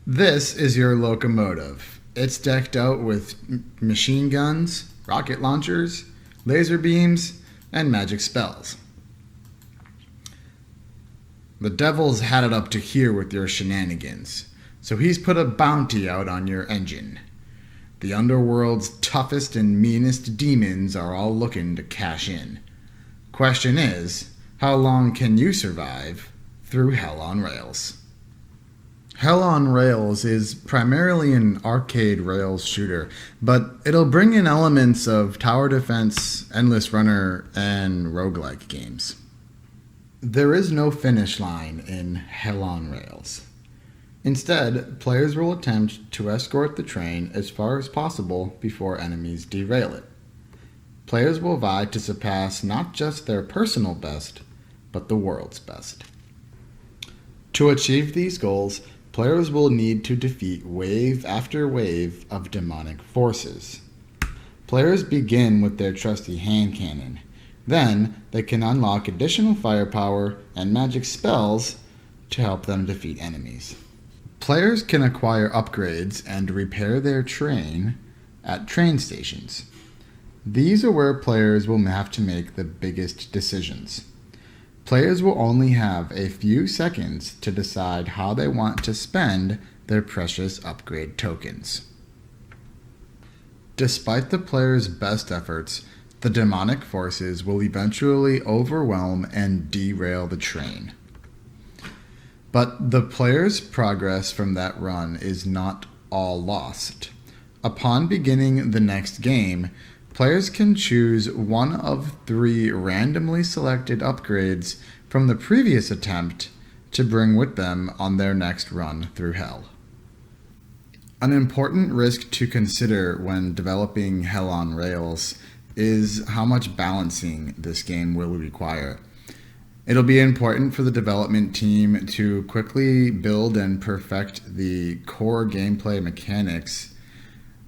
This is your locomotive. It's decked out with machine guns, rocket launchers, laser beams, and magic spells. The devil's had it up to here with your shenanigans, so he's put a bounty out on your engine. The underworld's toughest and meanest demons are all looking to cash in. Question is, how long can you survive through Hell on Rails? Hell on Rails is primarily an arcade Rails shooter, but it'll bring in elements of tower defense, endless runner, and roguelike games. There is no finish line in Hell on Rails. Instead, players will attempt to escort the train as far as possible before enemies derail it. Players will vie to surpass not just their personal best, but the world's best. To achieve these goals, players will need to defeat wave after wave of demonic forces. Players begin with their trusty hand cannon. Then, they can unlock additional firepower and magic spells to help them defeat enemies. Players can acquire upgrades and repair their train at train stations. These are where players will have to make the biggest decisions. Players will only have a few seconds to decide how they want to spend their precious upgrade tokens. Despite the player's best efforts, the demonic forces will eventually overwhelm and derail the train. But the player's progress from that run is not all lost. Upon beginning the next game, players can choose one of 3 randomly selected upgrades from the previous attempt to bring with them on their next run through Hell. An important risk to consider when developing Hell on Rails is how much balancing this game will require. It'll be important for the development team to quickly build and perfect the core gameplay mechanics.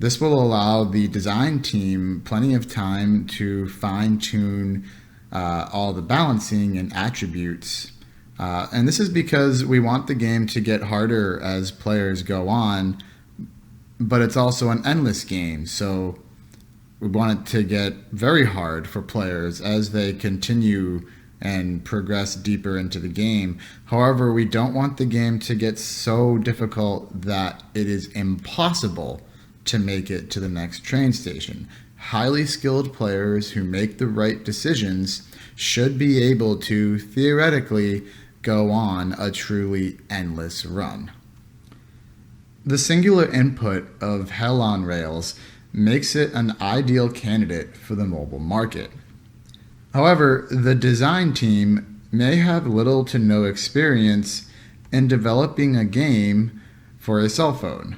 This will allow the design team plenty of time to fine-tune all the balancing and attributes. And this is because we want the game to get harder as players go on, but it's also an endless game, so we want it to get very hard for players as they continue and progress deeper into the game. However, we don't want the game to get so difficult that it is impossible to make it to the next train station. Highly skilled players who make the right decisions should be able to theoretically go on a truly endless run. The singular input of Hell on Rails makes it an ideal candidate for the mobile market. However, the design team may have little to no experience in developing a game for a cell phone.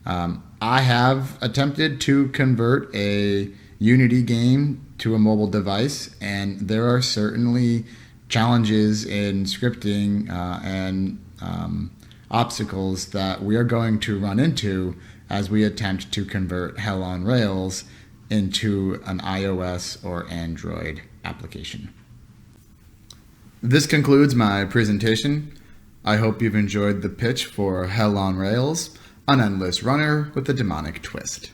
I have attempted to convert a Unity game to a mobile device, and there are certainly challenges in scripting and obstacles that we are going to run into as we attempt to convert Hell on Rails into an iOS or Android application. This concludes my presentation. I hope you've enjoyed the pitch for Hell on Rails, an endless runner with a demonic twist.